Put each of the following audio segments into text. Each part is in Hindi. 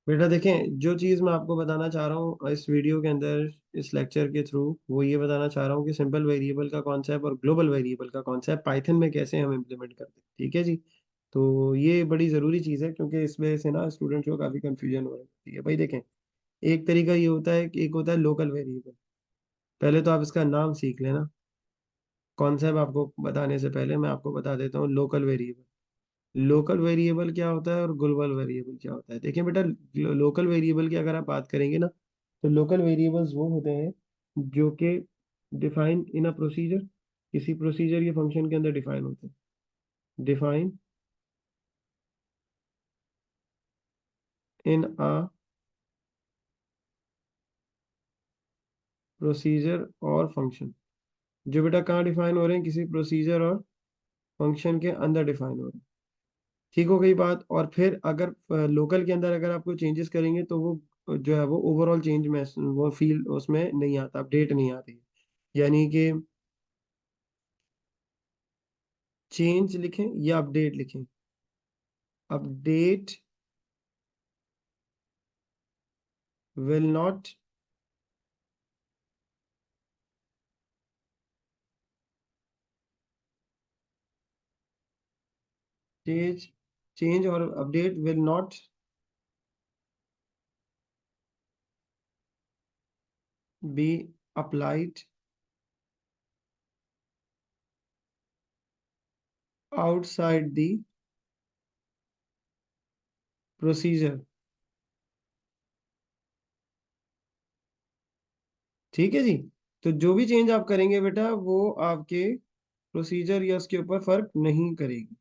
बेटा देखें, जो चीज़ मैं आपको बताना चाह रहा हूँ इस वीडियो के अंदर, इस लेक्चर के थ्रू, वो ये बताना चाह रहा हूँ कि सिंपल वेरिएबल का कॉन्सेप्ट और ग्लोबल वेरिएबल का कॉन्सेप्ट पाइथन में कैसे हम इम्प्लीमेंट करते हैं। ठीक है जी। तो ये बड़ी ज़रूरी चीज़ है, क्योंकि इस वजह से ना स्टूडेंट्स को काफ़ी कन्फ्यूजन हो रही है। भाई देखें, एक तरीका ये होता है कि एक होता है लोकल वेरिएबल। पहले तो आप इसका नाम सीख लेना। कॉन्सेप्ट आपको बताने से पहले मैं आपको बता देता हूँ लोकल वेरिएबल। लोकल वेरिएबल क्या होता है और ग्लोबल वेरिएबल क्या होता है। देखिए बेटा, लोकल वेरिएबल की अगर आप बात करेंगे ना, तो लोकल वेरिएबल्स वो होते हैं जो कि डिफाइन इन अ प्रोसीजर, किसी प्रोसीजर या फंक्शन के अंदर डिफाइन होते हैं। डिफाइन इन अ प्रोसीजर और फंक्शन, जो बेटा कहाँ डिफाइन हो रहे हैं, किसी प्रोसीजर और फंक्शन के अंदर डिफाइन हो रहे हैं। ठीक हो गई बात। और फिर अगर लोकल के अंदर अगर आप कोई चेंजेस करेंगे तो वो जो है वो ओवरऑल चेंज में वो फील उसमें नहीं आता, अपडेट नहीं आती। यानी कि चेंज लिखें या अपडेट लिखें। Update will not change, change और update will not be applied outside the procedure. ठीक है जी। तो जो भी चेंज आप करेंगे बेटा, वो आपके प्रोसीजर या उसके ऊपर फर्क नहीं करेगी।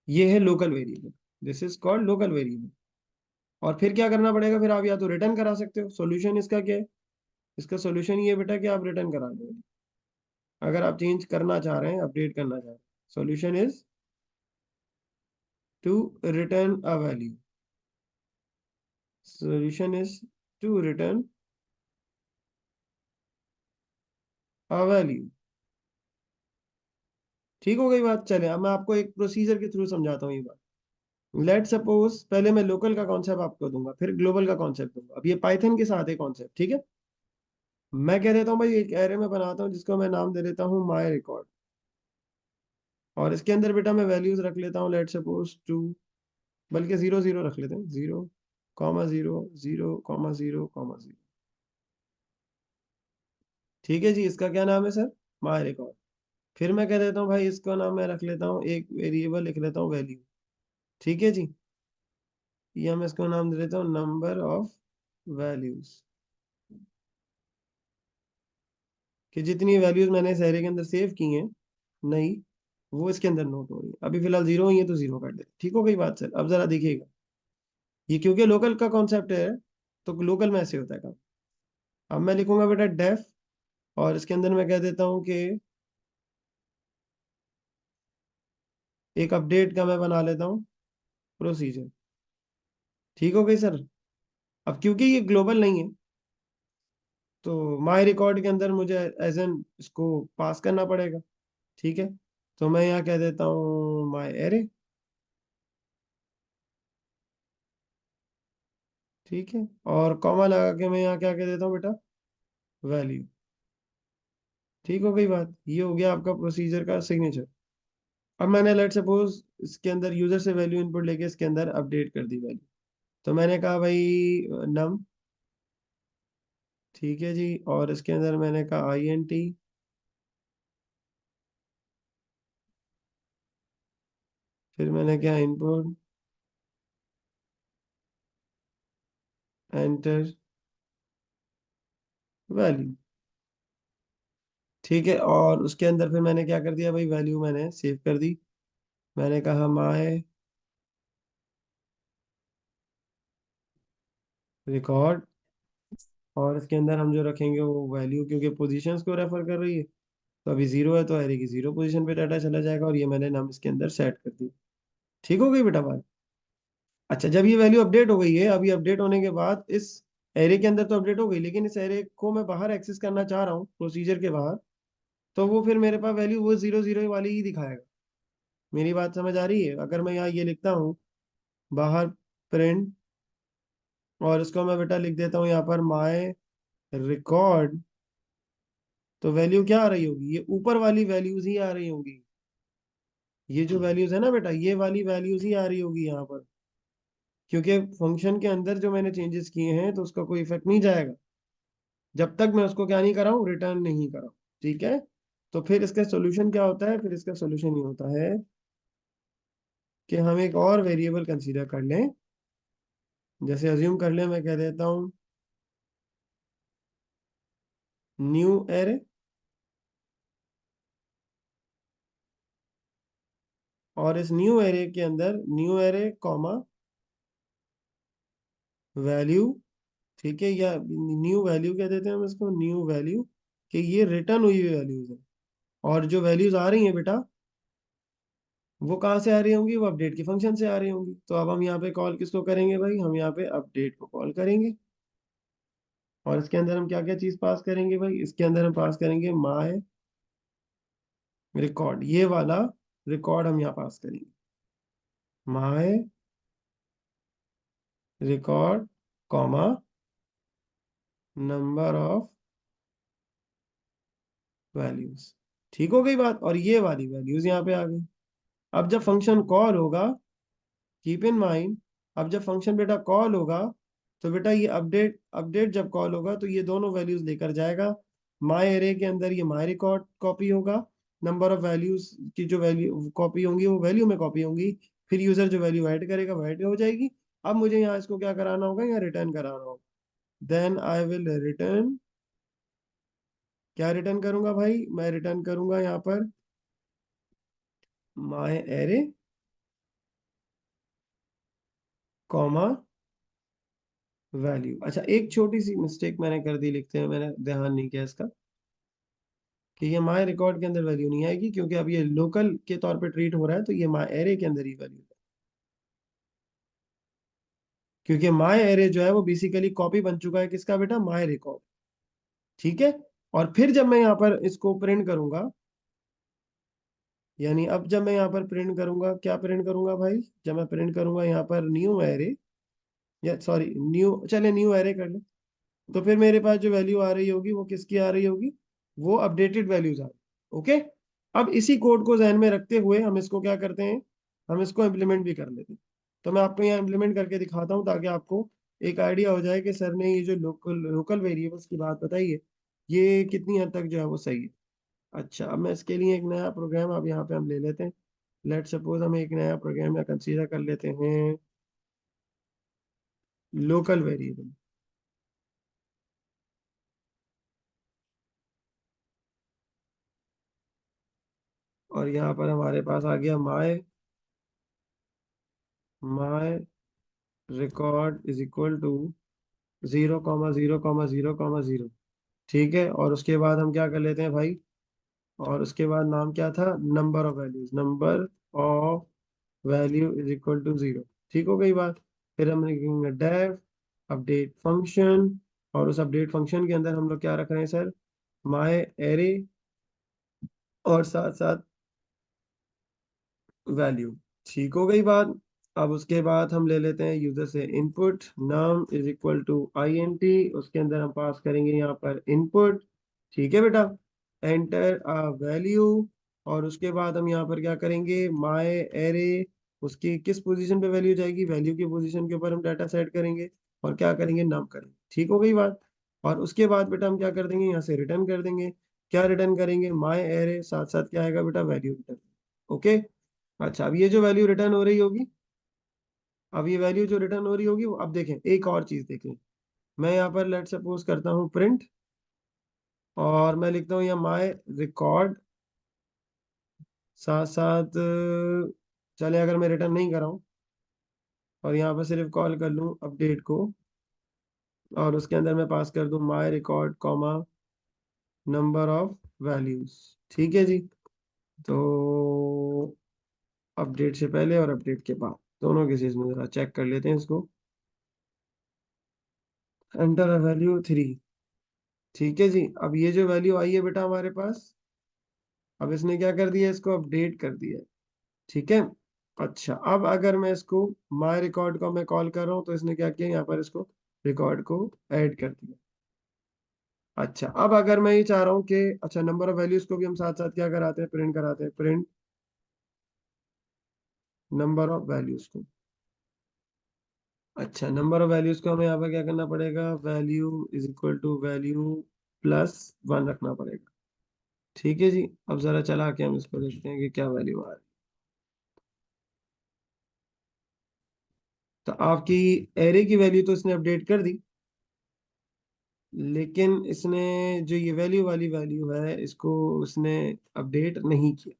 ये है local variable. This is called local variable. और फिर क्या करना पड़ेगा, फिर आप या तो रिटर्न करा सकते हो। सॉल्यूशन इसका क्या है? इसका सॉल्यूशन ये बेटा कि आप रिटर्न करा दो, अगर आप चेंज करना चाह रहे हैं, अपडेट करना चाह रहे हैं। Solution is to return a value. Solution is to return a value. ठीक हो गई बात। चले, अब मैं आपको एक प्रोसीजर के थ्रू समझाता हूँ ये बात। लेट सपोज, पहले मैं लोकल का कॉन्सेप्ट आपको दूंगा, फिर ग्लोबल का कॉन्सेप्ट दूंगा। अब ये पाइथन के साथ है कॉन्सेप्ट, ठीक है। मैं कह देता हूँ भाई, एक एरे में बनाता हूँ जिसको मैं नाम दे देता हूँ माय रिकॉर्ड। और इसके अंदर बेटा मैं वैल्यूज रख लेता हूँ, लेट सपोज 2, बल्कि 0 0 रख लेते हैं। 0 0 0 0 0 ठीक है जी। इसका क्या नाम है सर? My record. फिर मैं कह देता हूँ भाई, इसका नाम मैं रख लेता हूँ, एक वेरिएबल लिख लेता हूँ वैल्यू। ठीक है जी। या मैं इसको नाम दे देता हूँ नंबर ऑफ वैल्यूज, कि जितनी वैल्यूज मैंने इस एरे के अंदर सेव की हैं नई, वो इसके अंदर नोट हो रही है। अभी फिलहाल 0 ही है तो 0 कर दे। ठीक हो गई बात सर। अब जरा देखिएगा, ये क्योंकि लोकल का कॉन्सेप्ट है, तो लोकल में ऐसे होता है काम। अब मैं लिखूंगा बेटा डेफ, और इसके अंदर मैं कह देता हूँ कि एक अपडेट का मैं बना लेता हूँ प्रोसीजर। ठीक हो गई सर। अब क्योंकि ये ग्लोबल नहीं है, तो माय रिकॉर्ड के अंदर मुझे एज एन इसको पास करना पड़ेगा। ठीक है। तो मैं यहाँ कह देता हूँ माय एरे। ठीक है। और कॉमा लगा के मैं यहाँ क्या कह देता हूँ बेटा, वैल्यू। ठीक हो गई बात। ये हो गया आपका प्रोसीजर का सिग्नेचर। अब मैंने लेट सपोज इसके अंदर यूजर से वैल्यू इनपुट लेके इसके अंदर अपडेट कर दी वैल्यू। तो मैंने कहा भाई नम। ठीक है जी। और इसके अंदर मैंने कहा INT। फिर मैंने क्या, इनपुट एंटर वैल्यू। ठीक है। और उसके अंदर फिर मैंने क्या कर दिया भाई, वैल्यू मैंने सेव कर दी। मैंने कहा माय रिकॉर्ड। और इसके अंदर हम जो रखेंगे वो वैल्यू, क्योंकि पोजीशंस को रेफर कर रही है, तो अभी 0 है तो एरे की 0 पोजीशन पे डाटा चला जाएगा। और ये मैंने नाम इसके अंदर सेट कर दिया। ठीक हो गई बेटा बात। अच्छा, जब ये वैल्यू अपडेट हो गई है, अभी अपडेट होने के बाद इस एरे के अंदर तो अपडेट हो गई, लेकिन इस एरे को मैं बाहर एक्सेस करना चाह रहा हूँ प्रोसीजर के बाहर, तो वो फिर मेरे पास वैल्यू वो 0 0 वाली ही दिखाएगा। मेरी बात समझ आ रही है? अगर मैं यहाँ ये लिखता हूँ बाहर प्रिंट और इसको मैं बेटा लिख देता हूँ यहाँ पर माय रिकॉर्ड। तो वैल्यू क्या आ रही होगी, ये ऊपर वाली वैल्यूज ही आ रही होंगी। ये जो वैल्यूज है ना बेटा, ये वाली वैल्यूज ही आ रही होगी यहाँ पर, क्योंकि फंक्शन के अंदर जो मैंने चेंजेस किए हैं तो उसका कोई इफेक्ट नहीं जाएगा जब तक मैं उसको क्या नहीं कराऊं, रिटर्न नहीं कराऊं। ठीक है। तो फिर इसका सोल्यूशन क्या होता है, फिर इसका सोल्यूशन ये होता है कि हम एक और वेरिएबल कंसीडर कर लें। जैसे अज्यूम कर लें, मैं कह देता हूँ न्यू एरे, और इस न्यू एरे के अंदर न्यू एरे कॉमा वैल्यू। ठीक है, या न्यू वैल्यू कह देते हैं हम इसको, न्यू वैल्यू, कि ये रिटर्न हुई हुई वैल्यूज है। और जो वैल्यूज आ रही हैं बेटा, वो कहाँ से आ रही होंगी, वो अपडेट के फंक्शन से आ रही होंगी। तो अब हम यहाँ पे कॉल किसको करेंगे भाई, हम यहाँ पे अपडेट को कॉल करेंगे। और इसके अंदर हम क्या क्या चीज पास करेंगे भाई, इसके अंदर हम पास करेंगे माय रिकॉर्ड, ये वाला रिकॉर्ड हम यहाँ पास करेंगे, my record comma number of values. ठीक हो गई बात, और ये वाली वैल्यूज यहाँ पे आ गई। अब जब फंक्शन कॉल होगा, कीप इन माइंड, अब जब फंक्शन बेटा कॉल होगा, तो बेटा ये अपडेट अपडेट जब कॉल होगा तो ये दोनों वैल्यूज लेकर जाएगा। माय एरे के अंदर ये माय रिकॉर्ड कॉपी होगा, नंबर ऑफ वैल्यूज की जो वैल्यू कॉपी होंगी वो वैल्यू में कॉपी होंगी। फिर यूजर जो वैल्यू ऐड करेगा वो ऐड हो जाएगी। अब मुझे यहाँ इसको क्या कराना होगा, यहाँ रिटर्न कराना होगा। देन आई विल रिटर्न, क्या रिटर्न करूंगा भाई, मैं रिटर्न करूंगा यहाँ पर माय एरे कॉमा वैल्यू। अच्छा, एक छोटी सी मिस्टेक मैंने कर दी लिखते हैं, मैंने ध्यान नहीं किया इसका, कि ये माय रिकॉर्ड के अंदर वैल्यू नहीं आएगी, क्योंकि अब ये लोकल के तौर पे ट्रीट हो रहा है, तो ये माय एरे के अंदर ही वैल्यू है। क्योंकि माय एरे जो है वो बेसिकली कॉपी बन चुका है किसका बेटा, माय रिकॉर्ड। ठीक है। और फिर जब मैं यहाँ पर इसको प्रिंट करूंगा, यानी अब जब मैं यहाँ पर प्रिंट करूंगा, क्या प्रिंट करूंगा भाई, जब मैं प्रिंट करूंगा यहाँ पर न्यू एरे, या सॉरी न्यू, चले न्यू एरे कर ले, तो फिर मेरे पास जो वैल्यू आ रही होगी वो किसकी आ रही होगी, वो अपडेटेड वैल्यूज आ रही। ओके। अब इसी कोड को ध्यान में रखते हुए हम इसको क्या करते हैं, हम इसको इम्प्लीमेंट भी कर लेते हैं। तो मैं आपको यहाँ इम्प्लीमेंट करके दिखाता हूँ, ताकि आपको एक आइडिया हो जाए कि सर ने ये जो लोकल लोकल वेरिएबल्स की बात बताई है, ये कितनी हद तक जो है वो सही है। अच्छा, अब मैं इसके लिए एक नया प्रोग्राम अब यहाँ पे हम ले लेते हैं। लेट सपोज हम एक नया प्रोग्राम या कंसीडर कर लेते हैं लोकल वेरिएबल। और यहाँ पर हमारे पास आ गया my my record is equal to 0,0,0,0। ठीक है। और उसके बाद हम क्या कर लेते हैं भाई, और उसके बाद नाम क्या था, number of values, number of value is equal to 0। ठीक हो गई बात। फिर हम लिखेंगे डेफ अपडेट फंक्शन, और उस अपडेट फंक्शन के अंदर हम लोग क्या रख रहे हैं सर, माय एरे, और साथ साथ वैल्यू। ठीक हो गई बात। अब उसके बाद हम ले लेते हैं यूजर से input, num is equal to INT, उसके अंदर हम पास करेंगे यहाँ पर इनपुट। ठीक है बेटा। एंटर अ वैल्यू, और उसके बाद हम यहाँ पर क्या करेंगे, माय एरे, उसकी किस पोजीशन पे वैल्यू जाएगी, वैल्यू की पोजीशन के ऊपर हम डाटा सेट करेंगे, और क्या करेंगे, नम करेंगे। ठीक हो गई बात। और उसके बाद बेटा हम क्या कर देंगे, यहाँ से रिटर्न कर देंगे। क्या रिटर्न करेंगे, माय एरे, साथ साथ क्या आएगा बेटा, वैल्यू रिटर्न। ओके। अच्छा, अब ये जो वैल्यू रिटर्न हो रही होगी, अब ये वैल्यू जो रिटर्न हो रही होगी, अब देखें एक और चीज देखें। मैं यहाँ पर लेट सपोज करता हूँ प्रिंट, और मैं लिखता हूँ यहाँ माय रिकॉर्ड, साथ साथ चले अगर मैं रिटर्न नहीं कर रहा हूँ, और यहाँ पर सिर्फ कॉल कर लूँ अपडेट को, और उसके अंदर मैं पास कर दूँ my record comma number of values. ठीक है जी। तो अपडेट से पहले और अपडेट के बाद दोनों केसेस में जरा चेक कर लेते हैं इसको। Enter value 3। ठीक है जी। अब ये जो वैल्यू आई है बेटा हमारे पास, अब इसने क्या कर दिया, इसको अपडेट कर दिया है। ठीक है। अच्छा, अब अगर मैं इसको माय रिकॉर्ड को मैं कॉल कर रहा हूँ, तो इसने क्या किया यहाँ पर इसको रिकॉर्ड को ऐड कर दिया। अच्छा, अब अगर मैं ये चाह रहा हूँ कि अच्छा नंबर ऑफ वैल्यूज को भी हम साथ साथ क्या कराते हैं, प्रिंट कराते हैं, प्रिंट नंबर ऑफ वैल्यूज को। अच्छा, नंबर ऑफ वैल्यूज को हमें यहाँ पर क्या करना पड़ेगा, value is equal to value plus one रखना पड़ेगा। ठीक है जी। अब जरा चला के हम इसको देखते हैं कि क्या वैल्यू आ रही है। तो आपकी एरे की वैल्यू तो इसने अपडेट कर दी, लेकिन इसने जो ये वैल्यू वाली वैल्यू है इसको उसने अपडेट नहीं किया।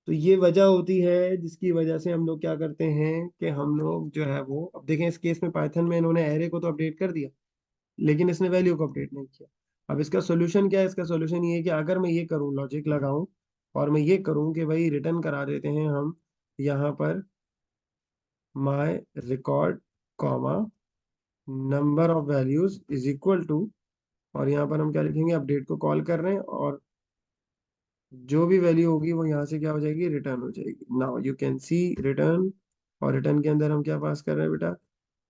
तो ये वजह होती है जिसकी वजह से हम लोग क्या करते हैं कि हम लोग जो है वो, अब देखें इस केस में पाइथन में इन्होंने एरे को तो अपडेट कर दिया, लेकिन इसने वैल्यू को अपडेट नहीं किया। अब इसका सोल्यूशन क्या है, इसका सोल्यूशन ये है कि अगर मैं ये करूँ, लॉजिक लगाऊं और मैं ये करूँ कि भाई रिटर्न करा देते हैं हम यहाँ पर my record comma number of values is equal to, और यहाँ पर हम क्या लिखेंगे, अपडेट को कॉल कर रहे हैं और जो भी वैल्यू होगी वो यहाँ से क्या हो जाएगी, रिटर्न हो जाएगी। Now you can see return, और रिटर्न के अंदर हम क्या पास कर रहे हैं बेटा,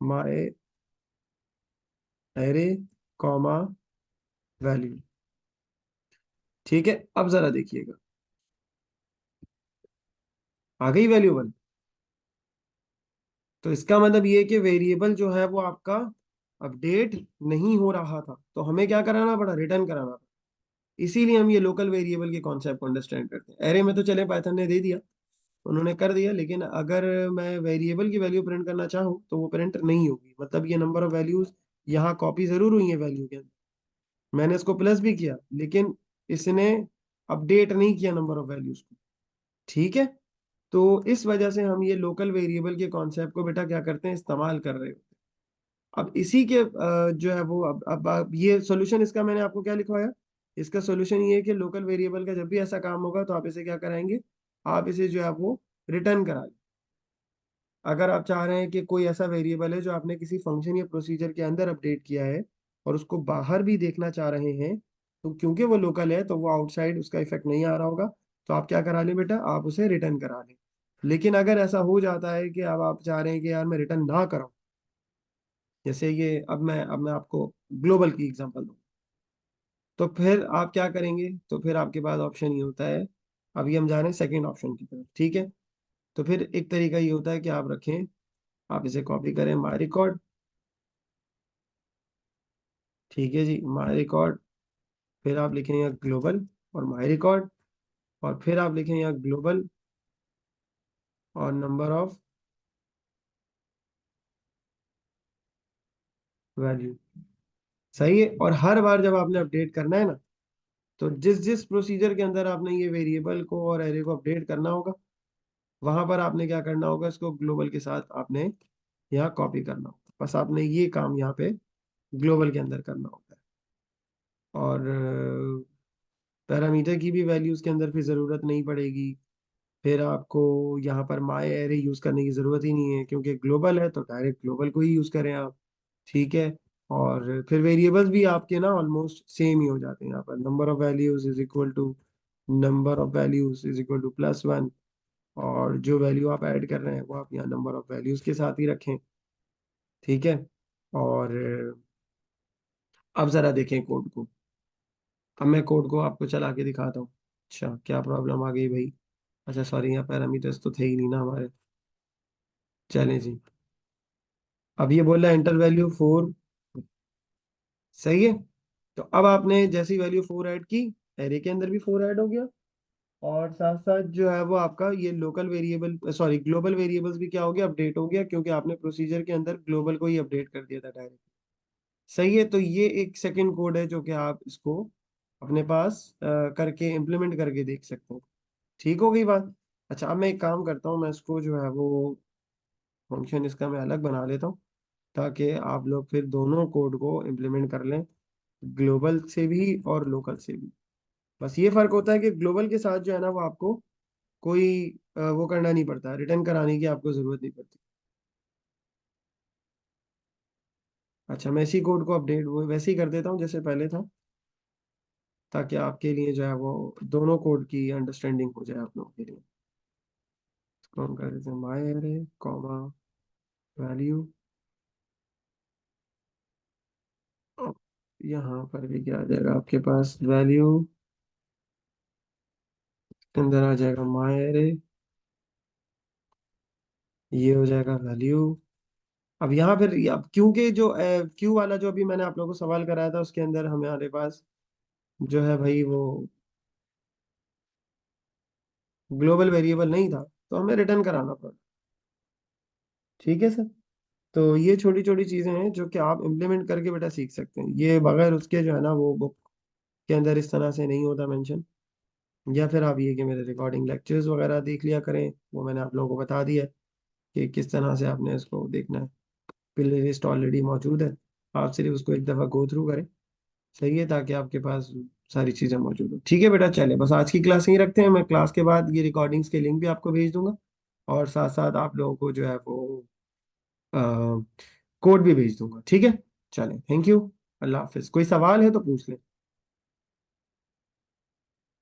माय एरे कॉमा वैल्यू। ठीक है, अब जरा देखिएगा, आ गई वैल्यू वन। तो इसका मतलब ये है कि वेरिएबल जो है वो आपका अपडेट नहीं हो रहा था, तो हमें क्या कराना पड़ा, रिटर्न कराना पड़ा। इसीलिए हम ये लोकल वेरिएबल के कॉन्सेप्ट को अंडरस्टैंड करते हैं। एरे में तो चले पाइथन ने दे दिया, उन्होंने कर दिया, लेकिन अगर मैं वेरिएबल की वैल्यू प्रिंट करना चाहूँ तो वो प्रिंट नहीं होगी। मतलब ये नंबर ऑफ वैल्यूज यहाँ कॉपी जरूर हुई है वैल्यू के अंदर, मैंने इसको प्लस भी किया, लेकिन इसने अपडेट नहीं किया नंबर ऑफ वैल्यूज को। ठीक है, तो इस वजह से हम ये लोकल वेरिएबल के कॉन्सेप्ट को बेटा क्या करते हैं, इस्तेमाल कर रहे हो। अब इसी के जो है वो, अब ये सॉल्यूशन इसका मैंने आपको क्या लिखवाया, इसका सॉल्यूशन ये है कि लोकल वेरिएबल का जब भी ऐसा काम होगा तो आप इसे क्या कराएंगे, आप इसे जो है वो रिटर्न करा। अगर आप चाह रहे हैं कि कोई ऐसा वेरिएबल है जो आपने किसी फंक्शन या प्रोसीजर के अंदर अपडेट किया है और उसको बाहर भी देखना चाह रहे हैं, तो क्योंकि वो लोकल है तो वो आउटसाइड उसका इफेक्ट नहीं आ रहा होगा, तो आप क्या करा लें बेटा, आप उसे रिटर्न करा लें। लेकिन अगर ऐसा हो जाता है कि अब आप चाह रहे हैं कि यार मैं रिटर्न ना कराऊं, जैसे ये अब मैं आपको ग्लोबल की एग्जांपल दूं, तो फिर आप क्या करेंगे, तो फिर आपके पास ऑप्शन ये होता है, अभी हम जा रहे हैं सेकेंड ऑप्शन की तरफ। ठीक है, तो फिर एक तरीका ये होता है कि आप रखें, आप इसे कॉपी करें माई रिकॉर्ड। ठीक है जी, माई रिकॉर्ड, फिर आप लिखें यहाँ ग्लोबल और माई रिकॉर्ड, और फिर आप लिखें यहाँ ग्लोबल और नंबर ऑफ वैल्यू। सही है, और हर बार जब आपने अपडेट करना है ना, तो जिस जिस प्रोसीजर के अंदर आपने ये वेरिएबल को और एरे को अपडेट करना होगा, वहां पर आपने क्या करना होगा, इसको ग्लोबल के साथ आपने यहाँ कॉपी करना होगा। बस आपने ये काम यहाँ पे ग्लोबल के अंदर करना होता है। और पैरामीटर की भी वैल्यूज के अंदर फिर जरूरत नहीं पड़ेगी। फिर आपको यहाँ पर माई एरे यूज करने की जरूरत ही नहीं है, क्योंकि ग्लोबल है तो डायरेक्ट ग्लोबल को ही यूज करें आप। ठीक है, और फिर वेरिएबल्स भी आपके ना ऑलमोस्ट सेम ही हो जाते हैं। यहाँ पर number of values is equal to number of values is equal to plus one, और जो वैल्यू आप ऐड कर रहे हैं वो आप यहाँ नंबर ऑफ वैल्यूज के साथ ही रखें। ठीक है, और अब जरा देखें कोड को। अब मैं कोड को आपको चला के दिखाता हूँ। अच्छा, क्या प्रॉब्लम आ गई भाई, अच्छा सॉरी, यहाँ पैरामीटर्स तो थे ही नहीं ना हमारे। चलें जी, अब ये बोल रहा है एंटर वैल्यू फोर। सही है, तो अब आपने जैसी वैल्यू फोर ऐड की, एरे के अंदर भी फोर ऐड हो गया, और साथ साथ जो है वो आपका ये local variable, sorry global variables भी क्या हो गया, अपडेट हो गया, क्योंकि आपने प्रोसीजर के अंदर ग्लोबल को ही अपडेट कर दिया था डायरेक्ट। सही है, तो ये एक सेकंड कोड है जो कि आप इसको अपने पास करके इम्प्लीमेंट करके देख सकते हैं। ठीक हो गई बात। अच्छा, अब मैं एक काम करता हूँ, मैं इसको जो है वो फंक्शन इसका मैं अलग बना लेता हूँ, ताकि आप लोग फिर दोनों कोड को इम्प्लीमेंट कर लें, ग्लोबल से भी और लोकल से भी। बस ये फर्क होता है कि ग्लोबल के साथ जो है ना वो आपको कोई वो करना नहीं पड़ता, रिटर्न कराने की आपको जरूरत नहीं पड़ती। अच्छा, मैं इसी कोड को अपडेट वो वैसे ही कर देता हूँ जैसे पहले था, ताकि आपके लिए जो है वो दोनों कोड की अंडरस्टैंडिंग हो जाए आप लोगों के लिए। इसको हम कर देते हैं माई एरे कॉमा वैल्यू, यहाँ पर भी क्या आ जाएगा आपके पास, वैल्यू अंदर आ जाएगा माय एरे, ये हो जाएगा वैल्यू। अब यहाँ फिर अब क्योंकि जो क्यू वाला जो अभी मैंने आप लोगों को सवाल कराया था उसके अंदर हमारे पास जो है भाई वो ग्लोबल वेरिएबल नहीं था, तो हमें रिटर्न कराना पड़ा। ठीक है सर। तो ये छोटी छोटी चीजें हैं जो कि आप इम्प्लीमेंट करके बेटा सीख सकते हैं, ये बगैर उसके जो है ना वो बुक के अंदर इस तरह से नहीं होता मेंशन। या फिर आप ये कि मेरे रिकॉर्डिंग लेक्चर्स वगैरह देख लिया करें, वो मैंने आप लोगों को बता दिया है कि किस तरह से आपने इसको देखना है। प्ले लिस्ट ऑलरेडी मौजूद है, आप सिर्फ उसको एक दफ़ा गो थ्रू करें। सही है, ताकि आपके पास सारी चीज़ें मौजूद हो। ठीक है बेटा, चले बस आज की क्लास यहीं रखते हैं। मैं क्लास के बाद ये रिकॉर्डिंग्स के लिंक भी आपको भेज दूंगा, और साथ साथ आप लोगों को जो है वो कोड भी भेज दूंगा। ठीक है, चलें, थैंक यू, अल्लाह हाफिज़। कोई सवाल है तो पूछ लें।